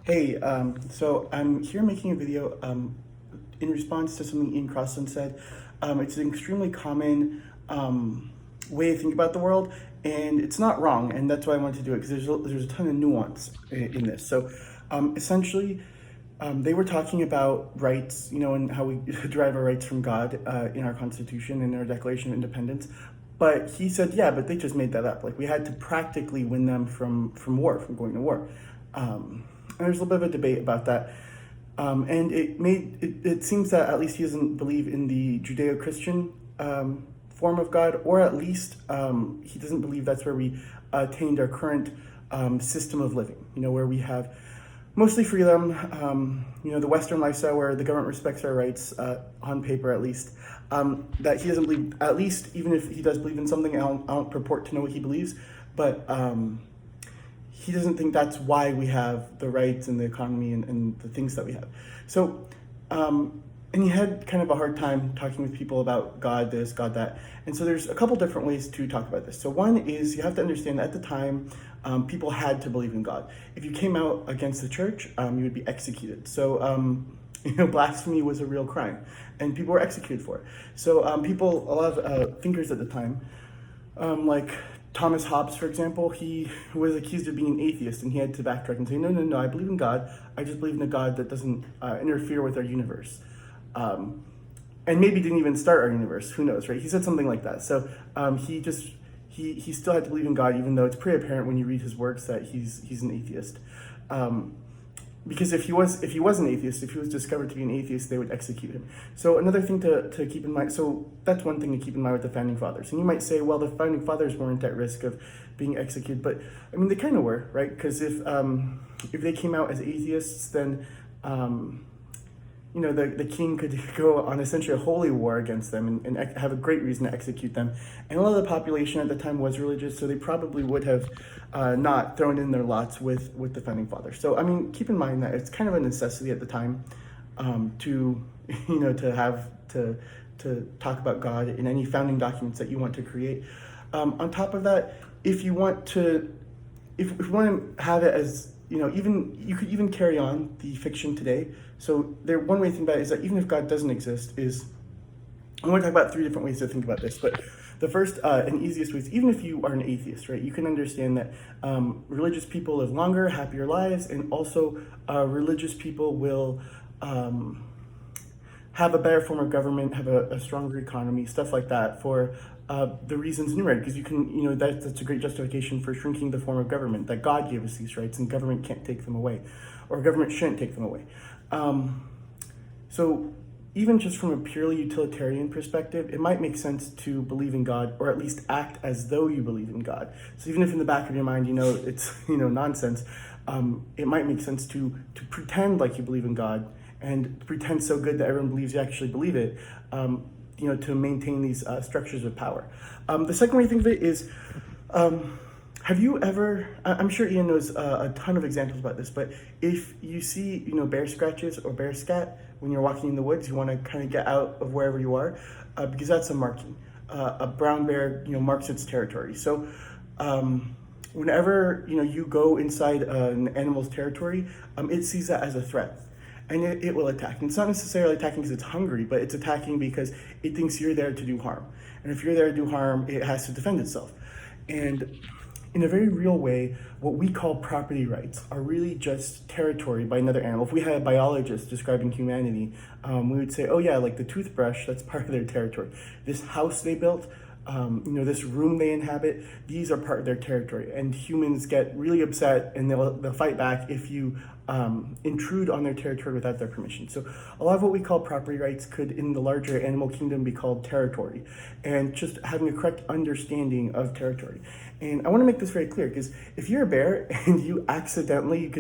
Hey, so I'm here making a video in response to something Ian Crossland said. It's an extremely common way to think about the world, and it's not wrong, and that's why I wanted to do it because there's a ton of nuance in this. So, essentially, they were talking about rights, and how we derive our rights from God in our Constitution and our Declaration of Independence. But he said, yeah, but they just made that up. Like we had to practically win them from war, from going to war. And there's a little bit of a debate about that. And it seems that at least he doesn't believe in the Judeo-Christian form of God, or at least he doesn't believe that's where we attained our current system of living. Where we have mostly freedom. The Western lifestyle where the government respects our rights on paper, at least. That he doesn't believe. At least, even if he does believe in something, I don't purport to know what he believes, but. He doesn't think that's why we have the rights and the economy and the things that we have. So, and he had kind of a hard time talking with people about God this, God that. And so there's a couple different ways to talk about this. So one is you have to understand that at the time, people had to believe in God. If you came out against the church, you would be executed. So, blasphemy was a real crime, and people were executed for it. So a lot of thinkers at the time, like Thomas Hobbes, for example, he was accused of being an atheist, and he had to backtrack and say, no, I believe in God. I just believe in a God that doesn't interfere with our universe. And maybe didn't even start our universe. Who knows, right? He said something like that. So he still had to believe in God, even though it's pretty apparent when you read his works that he's an atheist. Because if he was an atheist, if he was discovered to be an atheist, they would execute him. So another thing to keep in mind, so that's one thing to keep in mind with the Founding Fathers. And you might say, well, the Founding Fathers weren't at risk of being executed, but I mean, they kind of were, right? Because if they came out as atheists, then the king could go on essentially a holy war against them and have a great reason to execute them. And a lot of the population at the time was religious, so they probably would have not thrown in their lots with the Founding Fathers. So, I mean, keep in mind that it's kind of a necessity at the time to talk about God in any founding documents that you want to create. On top of that, if you want to have it as even you could even carry on the fiction today. So one way to think about it is that even if God doesn't exist, I want to talk about three different ways to think about this. But the first and easiest way is even if you are an atheist, right? You can understand that religious people live longer, happier lives, and also religious people will have a better form of government, have a stronger economy, stuff like that for the reasons enumerated, because you can, that's a great justification for shrinking the form of government, that God gave us these rights and government can't take them away, or government shouldn't take them away. So even just from a purely utilitarian perspective, it might make sense to believe in God, or at least act as though you believe in God. So even if in the back of your mind, it's, nonsense, it might make sense to pretend like you believe in God and pretend so good that everyone believes you actually believe it, to maintain these structures of power. The second way to think of it is, have you ever, I'm sure Ian knows a ton of examples about this, but if you see, bear scratches or bear scat when you're walking in the woods, you want to kind of get out of wherever you are, because that's a marking. A brown bear, marks its territory. So whenever, you go inside an animal's territory, it sees that as a threat. And it will attack. And it's not necessarily attacking because it's hungry, but it's attacking because it thinks you're there to do harm. And if you're there to do harm, it has to defend itself. And in a very real way, what we call property rights are really just territory by another animal. If we had a biologist describing humanity, we would say, oh yeah, like the toothbrush, that's part of their territory. This house they built, this room they inhabit, these are part of their territory. And humans get really upset and they'll fight back if you intrude on their territory without their permission. So a lot of what we call property rights could, in the larger animal kingdom, be called territory, and just having a correct understanding of territory. And I want to make this very clear, because if you're a bear and you accidentally,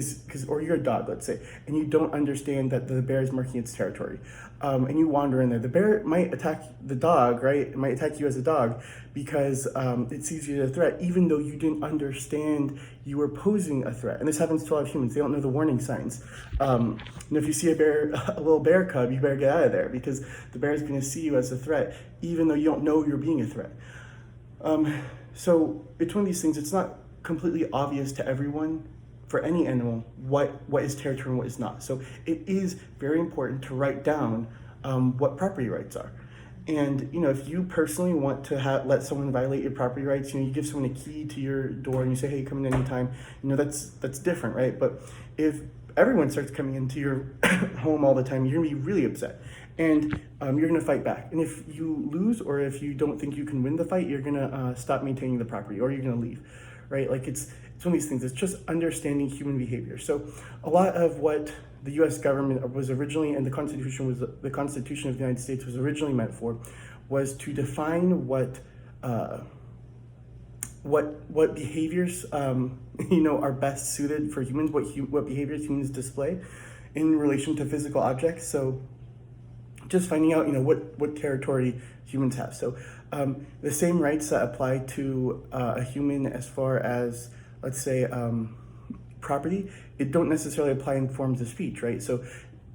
or you're a dog, let's say, and you don't understand that the bear is marking its territory, and you wander in there, the bear might attack the dog, right? It might attack you as a dog because it sees you as a threat, even though you didn't understand you were posing a threat. And this happens to a lot of humans. They don't know the warning signs. If you see a little bear cub, you better get out of there, because the bear is going to see you as a threat, even though you don't know you're being a threat. So it's one of these things, it's not completely obvious to everyone for any animal what is territory and what is not. So it is very important to write down what property rights are. And if you personally want to let someone violate your property rights, you give someone a key to your door and you say, hey, come in anytime, that's different, right? But if everyone starts coming into your home all the time, you're gonna be really upset, and you're gonna fight back. And if you lose, or if you don't think you can win the fight, you're gonna stop maintaining the property, or you're gonna leave, right? Like it's one of these things. It's just understanding human behavior. So a lot of what the U.S. government was originally, and the Constitution of the United States was originally meant for, was to define what behaviors are best suited for humans, what behaviors humans display in relation to physical objects. So just finding out what territory humans have. So the same rights that apply to a human as far as, let's say, property, it don't necessarily apply in forms of speech, right? So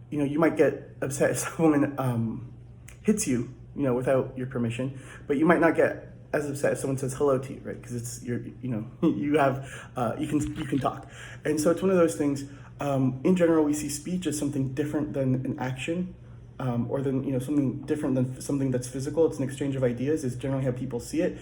you might get upset if someone hits you without your permission, but you might not get as upset if someone says hello to you, right? Because it's you can talk. And so it's one of those things. In general, we see speech as something different than an action, or than something different than something that's physical. It's an exchange of ideas is generally how people see it,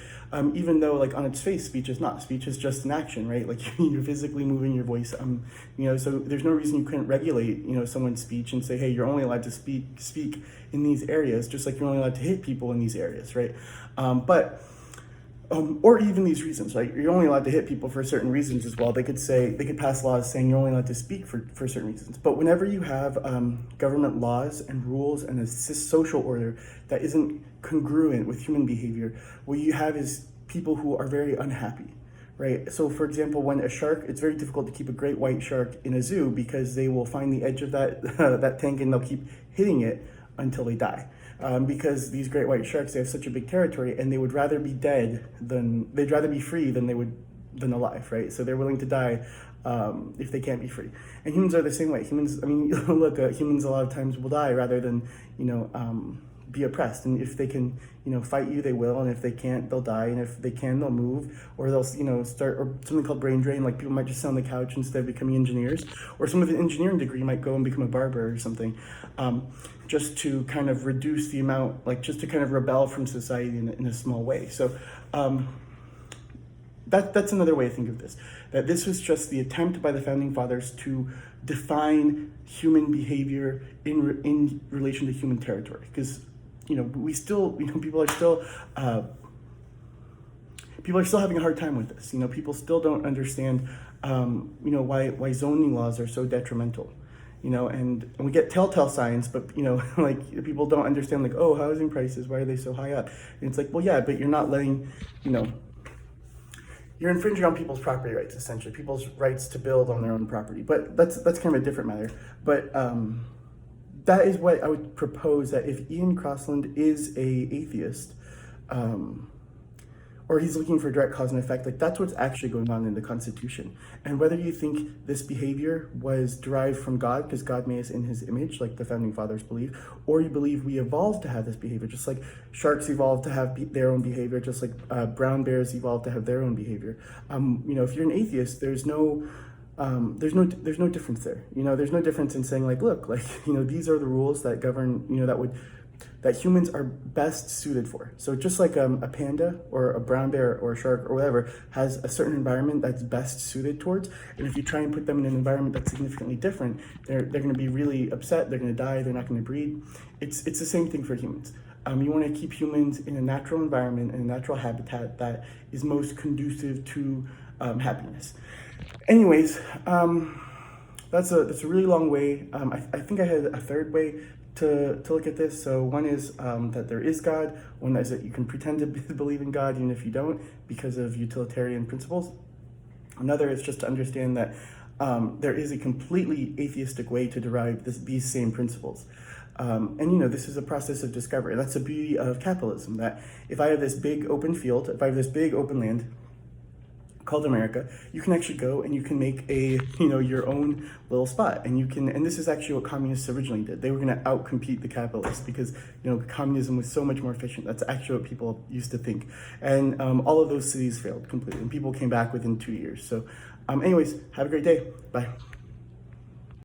even though like on its face speech is not. Speech is just an action, right? Like you're physically moving your voice, so there's no reason you couldn't regulate someone's speech and say, hey, you're only allowed to speak in these areas, just like you're only allowed to hit people in these areas, right? Or even these reasons, right? You're only allowed to hit people for certain reasons as well. They could pass laws saying you're only allowed to speak for certain reasons. But whenever you have government laws and rules and a social order that isn't congruent with human behavior, what you have is people who are very unhappy, right? So for example, when a shark, it's very difficult to keep a great white shark in a zoo because they will find the edge of that tank and they'll keep hitting it until they die. Because these great white sharks, they have such a big territory, and they would rather be they'd rather be free than alive, right? So they're willing to die if they can't be free. And humans are the same way. Humans, look, humans a lot of times will die rather than be oppressed. And if they can fight you, they will, and if they can't, they'll die. And if they can, they'll move, or they'll start, or something called brain drain. Like people might just sit on the couch instead of becoming engineers, or some of an engineering degree might go and become a barber or something, just to kind of reduce the amount, like just to kind of rebel from society in a small way. So that's another way to think of this, that this was just the attempt by the founding fathers to define human behavior in relation to human territory, because we still, people are still having a hard time with this. People still don't understand why zoning laws are so detrimental. And we get telltale signs, but like people don't understand, like, oh, housing prices, why are they so high up? And it's like, well, yeah, but you're not letting, you're infringing on people's property rights, essentially, people's rights to build on their own property. But that's kind of a different matter. But that is what I would propose, that if Ian Crossland is a atheist, or he's looking for direct cause and effect, like that's what's actually going on in the Constitution. And whether you think this behavior was derived from God, because God made us in his image, like the founding fathers believe, or you believe we evolved to have this behavior, just like sharks evolved to have their own behavior, just like brown bears evolved to have their own behavior. If you're an atheist, there's no difference there. There's no difference in saying, like, look, like, these are the rules that govern, that humans are best suited for. So just like a panda or a brown bear or a shark or whatever has a certain environment that's best suited towards, and if you try and put them in an environment that's significantly different, they're going to be really upset, they're going to die, they're not going to breed. It's the same thing for humans. You want to keep humans in a natural environment and a natural habitat that is most conducive to happiness. Anyways, that's a really long way. I think I had a third way to look at this. So one is that there is God. One is that you can pretend to believe in God even if you don't, because of utilitarian principles. Another is just to understand that there is a completely atheistic way to derive these same principles. And this is a process of discovery. That's the beauty of capitalism, that if I have this big open field, if I have this big open land called America, you can actually go and you can make your own little spot, and this is actually what communists originally did. They were going to outcompete the capitalists because communism was so much more efficient. That's actually what people used to think, and all of those cities failed completely, and people came back within 2 years. So Anyways, have a great day. Bye.